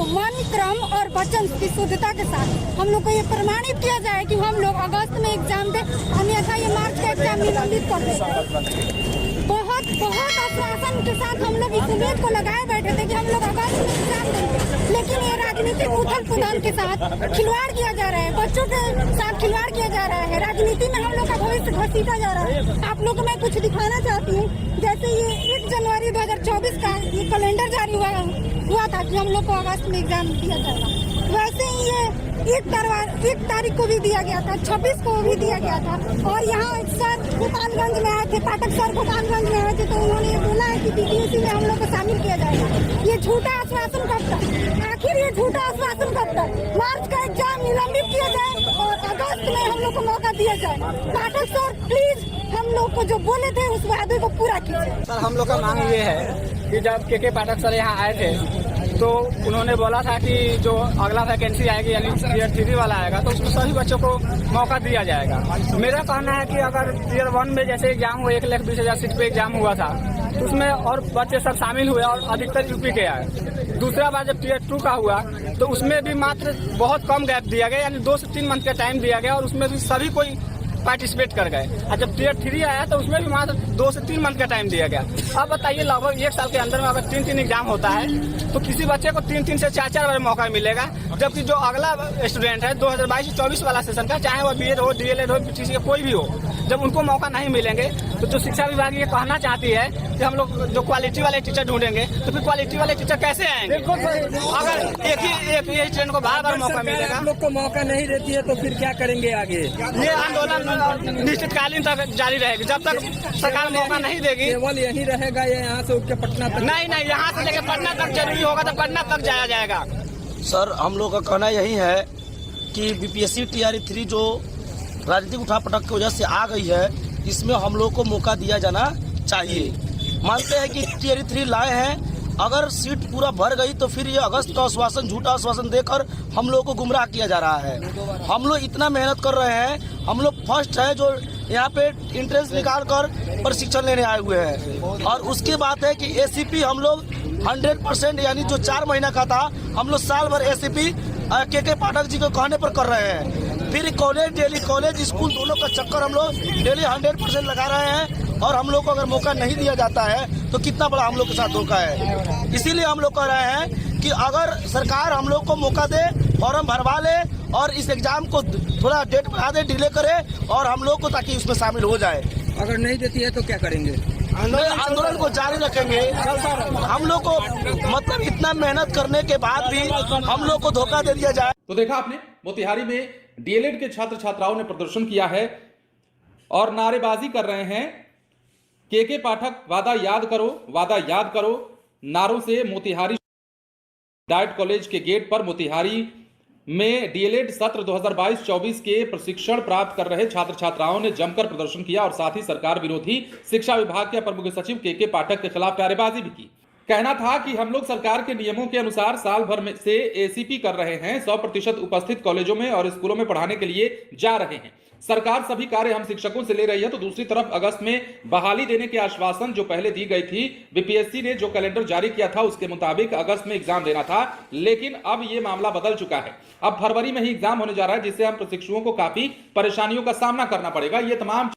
को मन, क्रम और वचन की शुद्धता के साथ हम लोग को ये प्रमाणित किया जाए कि हम लोग अगस्त में एग्जाम दें, अन्यथा ये मार्च का एग्जाम निलंबित कर दें। बहुत आश्वासन के साथ हम लोग इस उम्मीद को लगाए बैठे थे कि हम लोग अगस्त में एग्जाम देंगे, लेकिन ये राजनीतिक उथल पुथल के साथ खिलवाड़ किया जा रहा है, बच्चों के साथ खिलवाड़ किया जा रहा है, राजनीति में हम लोग का भविष्य घसीटा जा रहा है। आप लोग को मैं कुछ दिखाना चाहती हूँ, जैसे ये 1 जनवरी 2024 का ये कैलेंडर जारी हुआ था कि हम लोग को अगस्त में एग्जाम दिया जाएगा, वैसे ही ये 1 तारीख को भी दिया गया था, 26 को भी दिया गया था। और यहाँ सर गोपालगंज में आए थे, पाठक सर गोपालगंज में आए थे, तो उन्होंने ये बोला है कि बीपीएससी में हम लोग को शामिल किया जाएगा। ये झूठा आश्वासन कब तक? आखिर ये झूठा आश्वासन कब तक? मार्च का एग्जाम निलंबित किया जाए और अगस्त में हम लोग को मौका दिया जाए। पाठक सर प्लीज हम लोग को जो बोले थे उस वादे को पूरा कीजिए। सर हम लोग का मांग ये है कि जब के पाठक सर यहाँ आए थे तो उन्होंने बोला था कि जो अगला वैकेंसी आएगी यानी टीयर 3 वाला आएगा तो उसमें सभी बच्चों को मौका दिया जाएगा। मेरा कहना है कि अगर टीयर 1 में जैसे एग्जाम हुआ 1,20,000 सीट पे एग्जाम हुआ था तो उसमें और बच्चे सब शामिल हुए और अधिकतर यूपी के आए। दूसरा बार जब टीयर 2 का हुआ तो उसमें भी मात्र बहुत कम गैप दिया गया, यानी 2 से 3 मंथ का टाइम दिया गया और उसमें भी सभी कोई पार्टिसिपेट कर गए। और जब टीयर 3 आया तो उसमें भी मात्र 2 से 3 मंथ का टाइम दिया गया। अब बताइए लगभग 1 साल के अंदर में अगर 3 एग्जाम होता है तो किसी बच्चे को 3 से 4 बार मौका मिलेगा, जबकि जो अगला स्टूडेंट है 2022-24 वाला सेशन का, चाहे वो बीएड हो, डीएलएड हो, पीटीसी का कोई भी हो, जब उनको मौका नहीं मिलेंगे तो जो शिक्षा विभाग ये कहना चाहती है कि हम लोग जो क्वालिटी वाले टीचर ढूंढेंगे तो फिर क्वालिटी वाले टीचर कैसे आएंगे? अगर एक ही स्टूडेंट को बार मौका मिलेगा, हम लोग को मौका नहीं देती है तो फिर क्या करेंगे आगे? ये आंदोलन निश्चितकालीन तक जारी रहेगी जब तक सरकार मौका नहीं देगी। केवल यही रहेगा या यहाँ से उठ के पटना तक? नहीं, यहाँ से लेकर पटना तक जरूरी होगा तो पटना तक जाया जाएगा। सर हम लोग का कहना यही है कि बीपीएससी टीआर 3 जो राजनीतिक उठापटक की वजह से आ गई है, इसमें हम लोग को मौका दिया जाना चाहिए। मानते हैं कि टीआर 3 लाए हैं, अगर सीट पूरा भर गई तो फिर ये अगस्त का आश्वासन, झूठा आश्वासन देकर हम लोग को गुमराह किया जा रहा है। हम लोग इतना मेहनत कर रहे हैं, हम लोग फर्स्ट है जो यहाँ पे इंट्रेंस निकाल कर प्रशिक्षण लेने आए हुए हैं। और उसके बाद है कि एसीपी हम लोग 100% यानी जो 4 महीना का था हम लोग साल भर एसीपी के पाठक जी को कहने पर कर रहे हैं। फिर कॉलेज, डेली कॉलेज स्कूल दोनों का चक्कर हम लोग डेली 100% लगा रहे हैं। और हम लोग को अगर मौका नहीं दिया जाता है तो कितना बड़ा हम लोग के साथ धोखा है। इसीलिए हम लोग कह रहे हैं कि अगर सरकार हम लोग को मौका दे, फॉर्म भरवा ले और इस एग्जाम को थोड़ा डेट बढ़ा दे, डिले करे और हम लोग को ताकि उसमें शामिल हो जाए। अगर नहीं देती है तो क्या करेंगे? आंदोलन को जारी रखेंगे। हम लोग को मतलब इतना मेहनत करने के बाद भी हम लोग को धोखा दे दिया जाए। तो देखा आपने, मोतिहारी में डीएलएड के छात्र छात्राओं ने प्रदर्शन किया है और नारेबाजी कर रहे हैं। के पाठक वादा याद करो, वादा याद करो नारों से मोतिहारी डाइट कॉलेज के गेट पर मोतिहारी में डीएलएड सत्र 2022-24 के प्रशिक्षण प्राप्त कर रहे छात्र छात्राओं ने जमकर प्रदर्शन किया और साथ ही सरकार विरोधी शिक्षा विभाग के अपर मुख्य सचिव के पाठक के खिलाफ नारेबाजी भी की। कहना था कि हम लोग सरकार के नियमों के अनुसार साल भर में से एसीपी कर रहे हैं, 100% उपस्थित कॉलेजों में और स्कूलों में पढ़ाने के लिए जा रहे हैं। सरकार सभी कार्य हम शिक्षकों से ले रही है, तो दूसरी तरफ अगस्त में बहाली देने के आश्वासन जो पहले दी गई थी, बीपीएससी ने जो कैलेंडर जारी किया था उसके मुताबिक अगस्त में एग्जाम देना था, लेकिन अब ये मामला बदल चुका है। अब फरवरी में ही एग्जाम होने जा रहा है, जिससे हम प्रशिक्षुओं को काफी परेशानियों का सामना करना पड़ेगा। ये तमाम